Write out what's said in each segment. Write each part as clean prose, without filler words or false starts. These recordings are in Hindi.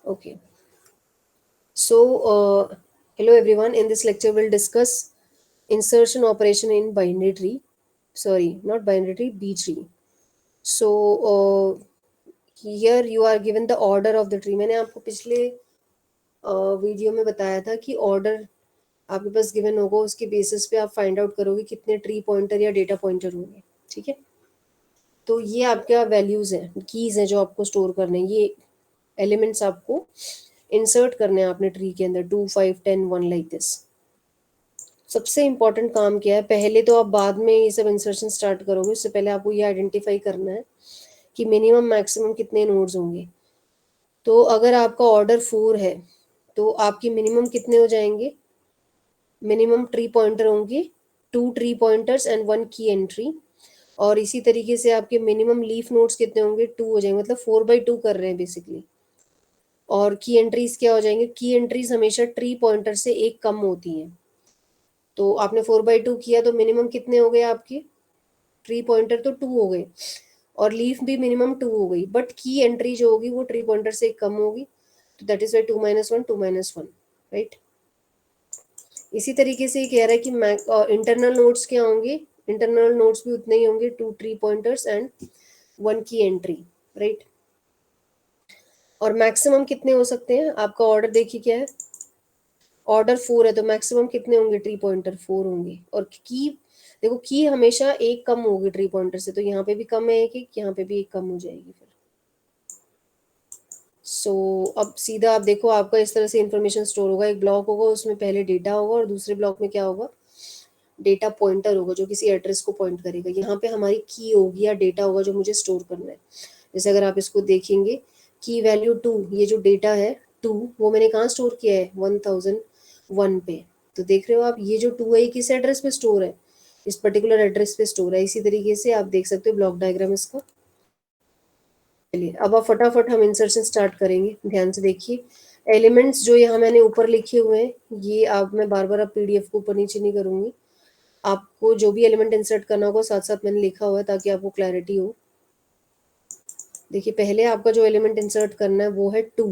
Okay. So, hello everyone. In this lecture, we'll discuss insertion operation in binary tree. Sorry, not binary tree, B tree. So, here you are given the order of the tree. मैंने आपको पिछले वीडियो में बताया था कि ऑर्डर आपके पास गिवन होगा, उसके बेसिस पे आप फाइंड आउट करोगे कितने ट्री पॉइंटर या डेटा पॉइंटर होंगे. ठीक है. तो ये आपका वैल्यूज हैं, कीज हैं जो आपको स्टोर करने हैं. ये एलिमेंट्स आपको इंसर्ट करने हैं आपने ट्री के अंदर 2 5 10 1 लाइक दिस. सबसे इम्पोर्टेंट काम क्या है, पहले तो आप बाद में ये सब इंसर्शन स्टार्ट करोगे, उससे पहले आपको ये आइडेंटिफाई करना है कि मिनिमम मैक्सिमम कितने नोड्स होंगे. तो अगर आपका ऑर्डर 4 है तो आपकी मिनिमम कितने हो जाएंगे. मिनिमम ट्री पॉइंटर होंगे 2 ट्री पॉइंटर्स एंड 1 की एंट्री. और इसी तरीके से आपके मिनिमम लीफ नोड्स कितने होंगे, 2 हो जाएंगे. मतलब 4/2 कर रहे हैं बेसिकली. और की एंट्रीज क्या हो जाएंगे, की एंट्रीज हमेशा ट्री पॉइंटर से एक कम होती हैं. तो आपने 4/2 किया तो मिनिमम कितने हो गए आपके ट्री पॉइंटर, तो 2 हो गए. और लीफ भी मिनिमम 2 हो गई, बट की एंट्री जो होगी वो ट्री पॉइंटर से एक कम होगी. तो दैट इज वाई 2 - 1 राइट. इसी तरीके से ये कह रहा है कि इंटरनल नोड्स क्या होंगे. इंटरनल नोड्स भी उतने ही होंगे, 2 ट्री पॉइंटर्स एंड 1 की एंट्री. राइट. और मैक्सिमम कितने हो सकते हैं, आपका ऑर्डर देखिए क्या है. ऑर्डर 4 है तो मैक्सिमम कितने होंगे, ट्री पॉइंटर 4 होंगे. और की देखो, की हमेशा एक कम होगी ट्री पॉइंटर से, तो यहाँ पे भी कम है एक, यहाँ पे भी एक कम हो जाएगी फिर. सो अब सीधा आप देखो, आपका इस तरह से इंफॉर्मेशन स्टोर होगा. एक ब्लॉक होगा, उसमें पहले डेटा होगा और दूसरे ब्लॉक में क्या होगा, डेटा पॉइंटर होगा जो किसी एड्रेस को पॉइंट करेगा. यहाँ पे हमारी की होगी या डेटा होगा जो मुझे स्टोर करना है. जैसे अगर आप इसको देखेंगे, की वैल्यू 2, ये जो डेटा है 2, वो मैंने कहाँ स्टोर किया है, 1001 पे. तो देख रहे हो आप, ये जो 2 है ये किस एड्रेस पे स्टोर है, इस पर्टिकुलर एड्रेस पे स्टोर है. इसी तरीके से आप देख सकते हो ब्लॉक डायग्राम इसका. चलिए अब आप फटाफट हम इंसर्शन स्टार्ट करेंगे. ध्यान से देखिए, एलिमेंट्स जो यहाँ मैंने ऊपर लिखे हुए हैं, ये आप, मैं बार बार अब पीडीएफ को ऊपर नीचे नहीं करूंगी. आपको जो भी एलिमेंट इंसर्ट करना होगा साथ साथ मैंने लिखा हुआ है ताकि आपको क्लैरिटी हो. देखिए, पहले आपका जो एलिमेंट इंसर्ट करना है वो है 2.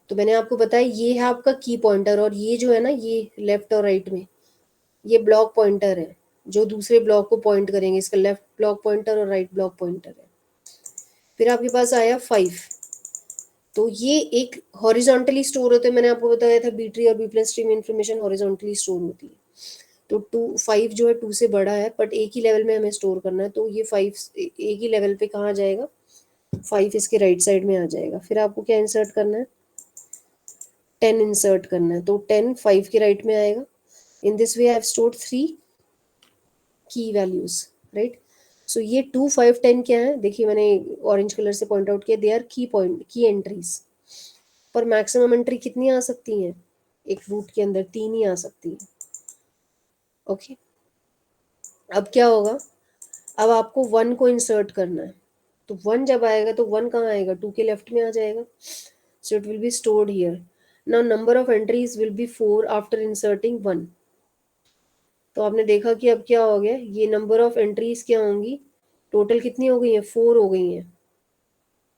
तो मैंने आपको बताया ये है आपका की पॉइंटर, और ये जो है ना, ये लेफ्ट और राइट में ये ब्लॉक पॉइंटर है जो दूसरे ब्लॉक को पॉइंट करेंगे. इसका लेफ्ट ब्लॉक पॉइंटर और राइट ब्लॉक पॉइंटर है. फिर आपके पास आया 5. तो ये एक हॉरिजॉन्टली स्टोर होते हैं. मैंने आपको बताया था बी ट्री और बी प्लस ट्री में इन्फॉर्मेशन हॉरिजॉन्टली स्टोर होती है. तो 5 जो है 2 से बड़ा है, बट एक ही लेवल में हमें स्टोर करना है. तो ये 5 एक ही लेवल पे कहाँ जाएगा, 5 इसके राइट साइड में आ जाएगा. फिर आपको क्या इंसर्ट करना है, 10 इंसर्ट करना है. तो 10 5 के राइट में आएगा. In this way I have stored 3 की वैल्यूज. राइट. सो ये 2 5 10 क्या है, देखिए मैंने ऑरेंज कलर से पॉइंट आउट किया, दे आर की पॉइंट, की एंट्रीज. पर मैक्सिमम एंट्री कितनी आ सकती हैं, एक रूट के अंदर 3 ही आ सकती है. ओके. अब क्या होगा, अब आपको 1 को इंसर्ट करना है. तो 1 जब आएगा तो 1 कहाँ आएगा, 2 के लेफ्ट में आ जाएगा. So it will be stored here. Now number of entries will be 4 after inserting 1. तो आपने देखा कि अब क्या हो गया, ये नंबर ऑफ एंट्रीज क्या होंगी, टोटल कितनी हो गई है, 4 हो गई हैं.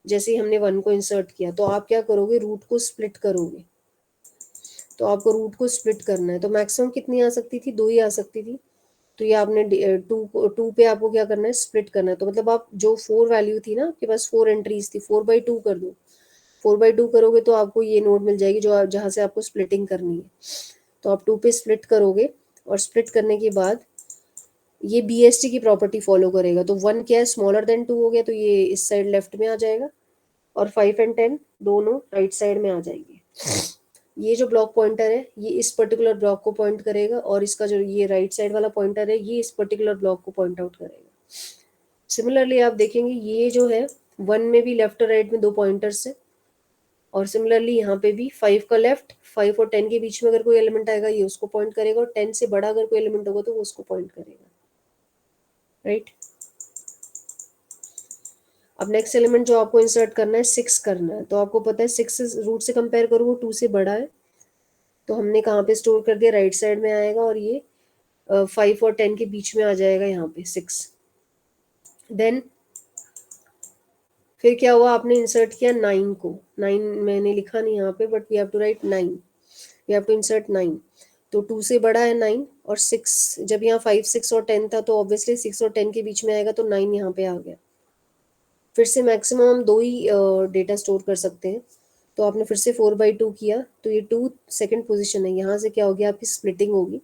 जैसे ही हमने 1 को इंसर्ट किया तो आप क्या करोगे, रूट को स्प्लिट करोगे. तो आपको रूट को स्प्लिट करना है. तो मैक्सिमम कितनी आ सकती थी, 2 ही आ सकती थी. तो ये आपने 2 पे आपको क्या करना है, स्प्लिट करना है. तो मतलब आप जो 4 वैल्यू थी ना आपके पास, 4 एंट्रीज थी, 4/2 कर दो. 4/2 करोगे तो आपको ये नोड मिल जाएगी जो आप, जहाँ से आपको स्प्लिटिंग करनी है. तो आप 2 पे स्प्लिट करोगे, और स्प्लिट करने के बाद ये BST की प्रॉपर्टी फॉलो करेगा. तो 1 क्या है, स्मॉलर देन 2 हो गया, तो ये इस साइड लेफ्ट में आ जाएगा. और 5 एंड 10 दोनों राइट साइड में आ जाएंगे. ये जो ब्लॉक पॉइंटर है ये इस पर्टिकुलर ब्लॉक को पॉइंट करेगा, और इसका जो ये राइट साइड वाला पॉइंटर है ये इस पर्टिकुलर ब्लॉक को पॉइंट आउट करेगा. सिमिलरली आप देखेंगे ये जो है 1 में भी लेफ्ट और राइट में 2 पॉइंटर्स है. और सिमिलरली यहाँ पे भी 5 का लेफ्ट, 5 और 10 के बीच में अगर कोई एलिमेंट आएगा ये उसको पॉइंट करेगा, और 10 से बड़ा अगर कोई एलिमेंट होगा तो वो उसको पॉइंट करेगा. राइट. अब नेक्स्ट एलिमेंट जो आपको इंसर्ट करना है 6 करना है. तो आपको पता है 6 रूट से कंपेयर करो वो 2 से बड़ा है. तो हमने कहाँ पे स्टोर कर दिया, राइट साइड में आएगा, और ये 5 और 10 के बीच में आ जाएगा यहाँ पे 6. देन फिर क्या हुआ, आपने इंसर्ट किया 9 को, 9 मैंने लिखा नहीं यहाँ पे, but we have to write 9, we have to insert 9। तो 2 से बड़ा है 9 और 6, जब यहाँ 5 6 और 10 था तो ऑब्वियसली 6 और 10 के बीच में आएगा, तो 9 यहाँ पे आ गया। फिर से मैक्सिमम हम 2 ही डेटा स्टोर कर सकते हैं। तो आपने फिर से 4/2 किया, तो ये 2 सेकंड पोजीशन है, यहाँ से क्या होगी, आपकी स्प्लिटिंग होगी।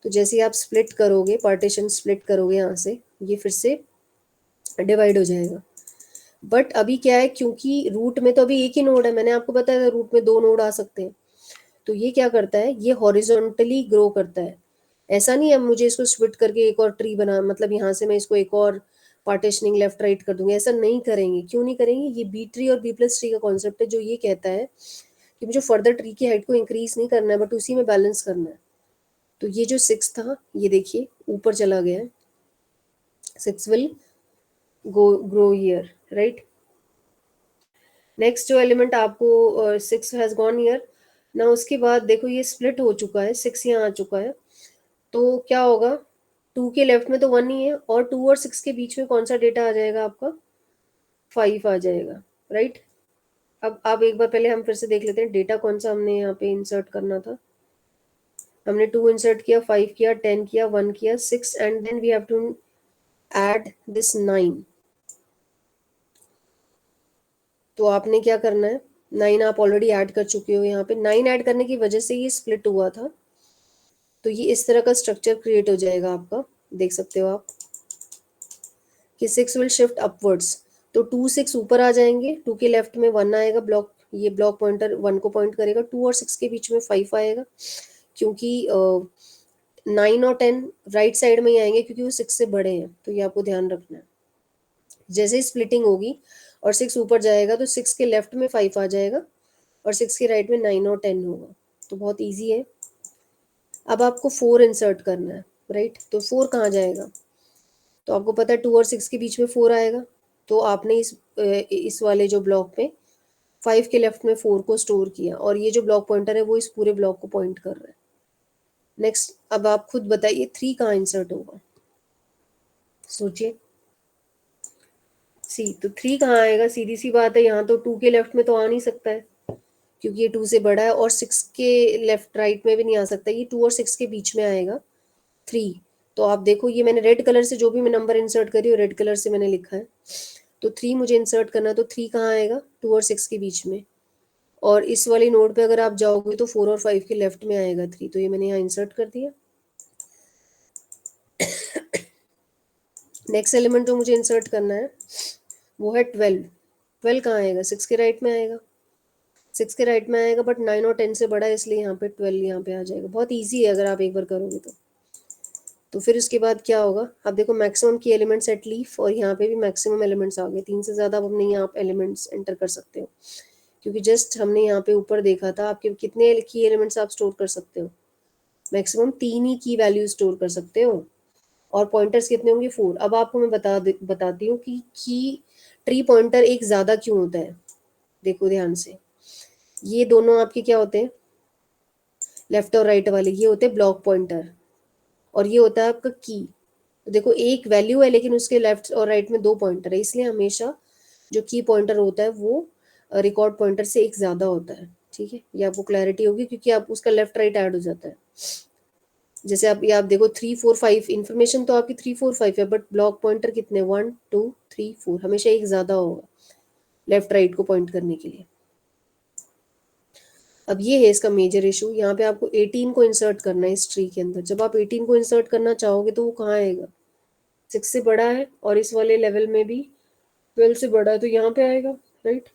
तो जैसे ही आप स्प्लिट करोगे, पार्टीशन स्प्लिट करोगे यहाँ से, ये फिर से डिवाइड हो जाएगा। बट अभी क्या है, क्योंकि रूट में तो अभी एक ही नोड है, मैंने आपको बताया था रूट में 2 नोड आ सकते हैं। तो ये क्या करता है, ये हॉरिजॉन्टली ग्रो करता है। ऐसा नहीं है मुझे इसको स्प्लिट करके एक और ट्री बना, मतलब यहाँ से मैं इसको एक और पार्टीशनिंग लेफ्ट राइट कर दूंगी, ऐसा नहीं करेंगे। क्यों नहीं करेंगे, ये बी ट्री और बी प्लस ट्री का कॉन्सेप्ट है, जो ये कहता है कि मुझे फर्दर ट्री की हाइट को इंक्रीज नहीं करना है, बट उसी में बैलेंस करना है। तो ये जो 6 था, ये देखिए ऊपर चला गया है, 6 will grow here, right. Next जो एलिमेंट आपको 6 हैज गॉन हियर ना, उसके बाद देखो ये स्प्लिट हो चुका है, 6 यहाँ आ चुका है। तो क्या होगा, 2 के लेफ्ट में तो 1 ही है, और 2 और 6 के बीच में कौन सा डेटा आ जाएगा आपका, 5 आ जाएगा, राइट। अब आप एक बार पहले हम फिर से देख लेते हैं डेटा कौन सा हमने यहाँ पे इंसर्ट करना था। हमने 2 इंसर्ट किया, 5 किया, 10 किया, 1 किया, 6, and then we have to add this 9। तो आपने क्या करना है, 9 आप ऑलरेडी ऐड कर चुके हो, यहाँ पे 9 ऐड करने की वजह से ये स्प्लिट हुआ था। तो ये इस तरह का स्ट्रक्चर क्रिएट हो जाएगा आपका, देख सकते हो आप कि 6 विल शिफ्ट अपवर्ड्स। तो 2 6 ऊपर आ जाएंगे, 2 के लेफ्ट में 1 आएगा, ब्लॉक, ये ब्लॉक पॉइंटर 1 को पॉइंट करेगा। 2 और 6 के बीच में 5 आएगा, क्योंकि 9 और 10 राइट साइड में ही आएंगे, क्योंकि वो 6 से बड़े हैं। तो ये आपको ध्यान रखना है। जैसे ही स्प्लिटिंग होगी और 6 ऊपर जाएगा, तो 6 के लेफ्ट में 5 आ जाएगा, और 6 के राइट में 9 और 10 होगा। तो बहुत ईजी है। अब आपको 4 इंसर्ट करना है, राइट। तो 4 कहाँ जाएगा, तो आपको पता है 2 और 6 के बीच में 4 आएगा। तो आपने इस वाले जो ब्लॉक में 5 के लेफ्ट में 4 को स्टोर किया, और ये जो ब्लॉक पॉइंटर है वो इस पूरे ब्लॉक को पॉइंट कर रहा है। नेक्स्ट, अब आप खुद बताइए 3 कहाँ इंसर्ट होगा, सोचिए। सी, तो 3 कहाँ आएगा, सीधी सी बात है, यहाँ तो 2 के लेफ्ट में तो आ नहीं सकता है, क्योंकि ये 2 से बड़ा है, और 6 के लेफ्ट राइट में भी नहीं आ सकता, ये 2 और 6 के बीच में आएगा 3। तो आप देखो, ये मैंने रेड कलर से जो भी मैं नंबर इंसर्ट करी हूँ, रेड कलर से मैंने लिखा है। तो 3 मुझे इंसर्ट करना है, तो 3 कहाँ आएगा, 2 और 6 के बीच में। और इस वाली नोड पे अगर आप जाओगे तो 4 और 5 के लेफ्ट में आएगा 3, तो ये मैंने यहाँ इंसर्ट कर दिया। नेक्स्ट एलिमेंट जो मुझे इंसर्ट करना है वो है 12। 12 कहाँ आएगा, 6 के राइट में आएगा, 6 के राइट में आएगा, बट 9 और 10 से बड़ा है, इसलिए यहाँ पे 12 यहाँ पे आ जाएगा। बहुत ईजी है अगर आप एक बार करोगे तो फिर उसके बाद क्या होगा, आप देखो मैक्सिमम की एलिमेंट्स एट लीफ, और यहाँ पे भी मैक्सिमम एलिमेंट्स आ गए। 3 से ज़्यादा अब नहीं आप एलिमेंट्स एंटर कर सकते हो, क्योंकि जस्ट हमने यहाँ पे ऊपर देखा था आपके कितने की एलिमेंट्स आप स्टोर कर सकते हो, मैक्सिमम 3 ही की वैल्यू स्टोर कर सकते हो। और पॉइंटर्स कितने होंगे, 4। अब आपको मैं बताती हूँ कि की ट्री पॉइंटर एक ज़्यादा क्यों होता है। देखो ध्यान से, ये दोनों आपके क्या होते हैं, लेफ्ट और राइट वाले, ये होते हैं ब्लॉक पॉइंटर, और ये होता है आपका की। तो देखो एक वैल्यू है, लेकिन उसके लेफ्ट और राइट में 2 पॉइंटर है, इसलिए हमेशा जो की पॉइंटर होता है वो रिकॉर्ड पॉइंटर से एक ज़्यादा होता है। ठीक है, ये आपको क्लैरिटी होगी, क्योंकि आप उसका लेफ्ट राइट ऐड हो जाता है। जैसे आप ये आप देखो 3 4 5, इन्फॉर्मेशन तो आपकी 3 4 5 है, बट ब्लॉक पॉइंटर कितने, 1 2 3 4, हमेशा एक ज़्यादा होगा लेफ्ट राइट को पॉइंट करने के लिए। अब ये है इसका मेजर इशू, यहाँ पे आपको 18 को इंसर्ट करना है इस ट्री के अंदर। जब आप 18 को इंसर्ट करना चाहोगे तो वो कहाँ आएगा, 6 से बड़ा है, और इस वाले लेवल में भी 12 से बड़ा है, तो यहाँ पे आएगा, राइट।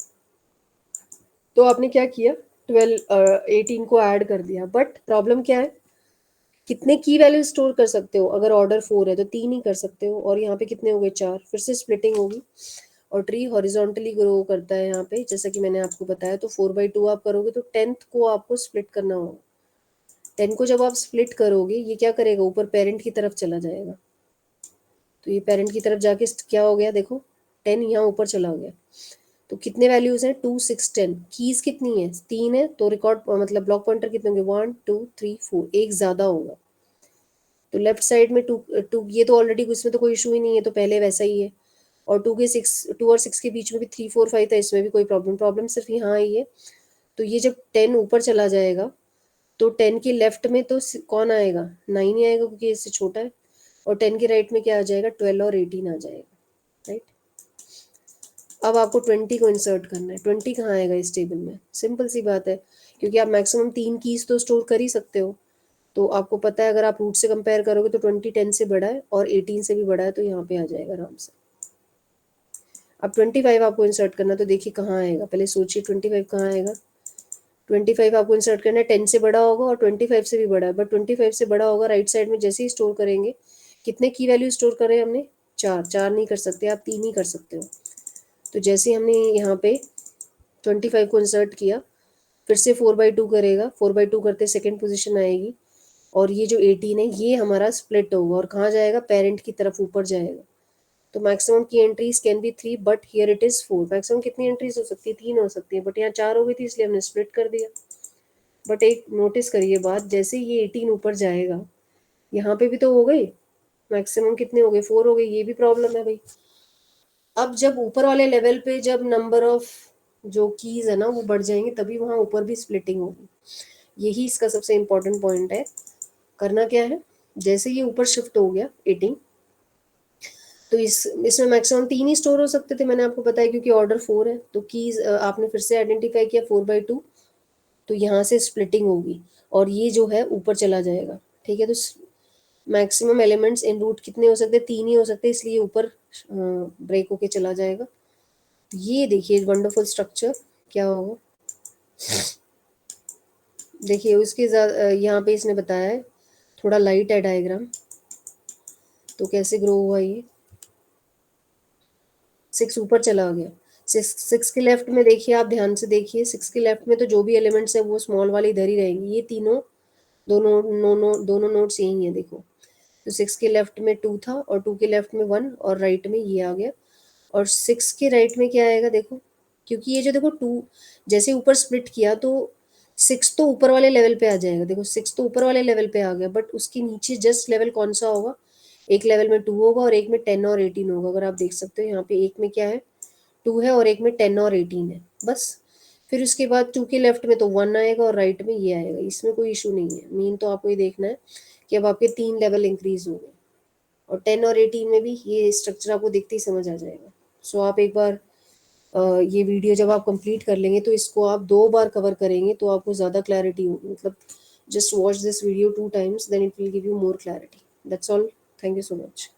तो आपने क्या किया, 18 को ऐड कर दिया, बट प्रॉब्लम क्या है, कितने की वैल्यू स्टोर कर सकते हो, अगर ऑर्डर 4 है तो 3 ही कर सकते हो, और यहाँ पे कितने हो गए, 4। फिर से स्प्लिटिंग होगी, और ट्री हॉरिजॉन्टली ग्रो करता है यहाँ पे, जैसा कि मैंने आपको बताया। तो 4/2 आप करोगे, तो 10th को आपको स्प्लिट करना होगा। 10 को जब आप स्प्लिट करोगे, ये क्या करेगा, ऊपर पेरेंट की तरफ चला जाएगा। तो ये पेरेंट की तरफ जाके क्या हो गया, देखो 10 यहाँ ऊपर चला गया। तो कितने वैल्यूज हैं, 2 6 10। कीज कितनी है, 3 है, तो रिकॉर्ड मतलब ब्लॉक पॉइंटर कितने होंगे, 1 2 3 4, एक ज्यादा होगा। तो लेफ्ट साइड में 2 2, ये तो ऑलरेडी इसमें तो कोई इशू ही नहीं है, तो पहले वैसा ही है। और 2 और 6 के बीच में भी 3 4 5 था, इसमें भी कोई प्रॉब्लम सिर्फ यहाँ आई है। तो ये जब 10 ऊपर चला जाएगा तो 10 के लेफ्ट में तो कौन आएगा, 9 ही आएगा क्योंकि इससे छोटा है, और 10 के राइट में क्या आ जाएगा, 12 और 18 आ जाएगा, राइट। अब आपको 20 को इंसर्ट करना है। 20 कहाँ आएगा इस टेबल में, सिंपल सी बात है, क्योंकि आप मैक्सिमम 3 कीज तो स्टोर कर ही सकते हो। तो आपको पता है अगर आप रूट से कंपेयर करोगे तो 20 10 से बड़ा है और 18 से भी बड़ा है, तो यहाँ पे आ जाएगा आराम से। अब 25 आपको इंसर्ट करना, तो देखिए कहाँ आएगा, पहले सोचिए 25 कहाँ आएगा। 25 आपको इंसर्ट करना है, 10 से बड़ा होगा और 25 से भी बड़ा है, बट 25 से बड़ा होगा राइट साइड में जैसे ही स्टोर करेंगे। कितने की वैल्यू स्टोर करें हमने, 4 नहीं कर सकते आप, 3 ही कर सकते हो। तो जैसे हमने यहाँ पे 25 को इंसर्ट किया, फिर से 4/2 करेगा, 4/2 करते सेकेंड पोजीशन आएगी, और ये जो 18 है ये हमारा स्प्लिट होगा और कहाँ जाएगा, पेरेंट की तरफ ऊपर जाएगा। तो मैक्सिमम की entries can be 3 but here it is 4। Maximum कितनी एंट्रीज हो सकती है, 3 हो सकती है, बट यहाँ 4 हो गई थी इसलिए हमने स्प्लिट कर दिया। बट एक नोटिस करिए बात, जैसे ये 18 ऊपर जाएगा, यहाँ पे भी तो हो गई, मैक्सिमम कितने हो गए, 4 हो गए, ये भी प्रॉब्लम है भाई। अब जब ऊपर वाले लेवल पे जब नंबर ऑफ जो कीज है ना वो बढ़ जाएंगे, तभी वहाँ ऊपर भी स्प्लिटिंग होगी। यही इसका सबसे इम्पोर्टेंट पॉइंट है। करना क्या है, जैसे ये ऊपर शिफ्ट हो गया 18, तो इसमें मैक्सिमम 3 ही स्टोर हो सकते थे, मैंने आपको बताया, क्योंकि ऑर्डर 4 है। तो कीज आपने फिर से आइडेंटिफाई किया 4/2, तो यहाँ से स्प्लिटिंग होगी और ये जो है ऊपर चला जाएगा, ठीक है। तो मैक्सिमम एलिमेंट्स इन रूट कितने हो सकते हैं, 3 ही हो सकते हैं, इसलिए ऊपर ब्रेक होके चला जाएगा। ये देखिए वंडरफुल स्ट्रक्चर क्या होगा, देखिए उसके यहाँ पे इसने बताया है, थोड़ा लाइट है डायग्राम, तो कैसे ग्रो हुआ ये, 6 ऊपर चला गया। 6 के लेफ्ट में देखिए, आप ध्यान से देखिए, 6 के लेफ्ट में तो जो भी एलिमेंट्स है वो स्मॉल वाली इधर ही रहेंगी, ये तीनों दोनों नोट्स यही है देखो। तो 6 के लेफ्ट में 2 था और 2 के लेफ्ट में 1 और राइट में ये आ गया, और 6 के राइट में क्या आएगा देखो, क्योंकि ये जो देखो 2 जैसे ऊपर स्प्लिट किया तो 6 तो ऊपर वाले लेवल पे आ जाएगा, देखो 6 तो ऊपर वाले लेवल पे आ गया, बट उसके नीचे जस्ट लेवल कौन सा होगा, एक लेवल में 2 होगा और एक में 10 और 18 होगा। अगर आप देख सकते हो यहाँ पे एक में क्या है, 2 है और एक में 10 और 18 है, बस। फिर उसके बाद 2 के लेफ्ट में तो 1 आएगा और राइट में ये आएगा, इसमें कोई इशू नहीं है। मेन तो आपको ये देखना है कि अब आपके 3 लेवल इंक्रीज हो गए, और 10 और 18 में भी ये स्ट्रक्चर आपको देखते ही समझ आ जाएगा। सो आप एक बार ये वीडियो जब आप कंप्लीट कर लेंगे तो इसको आप 2 बार कवर करेंगे तो आपको ज़्यादा क्लैरिटी होगी, मतलब just watch this video 2 times, then it will give you more clarity. That's all. Thank you so much.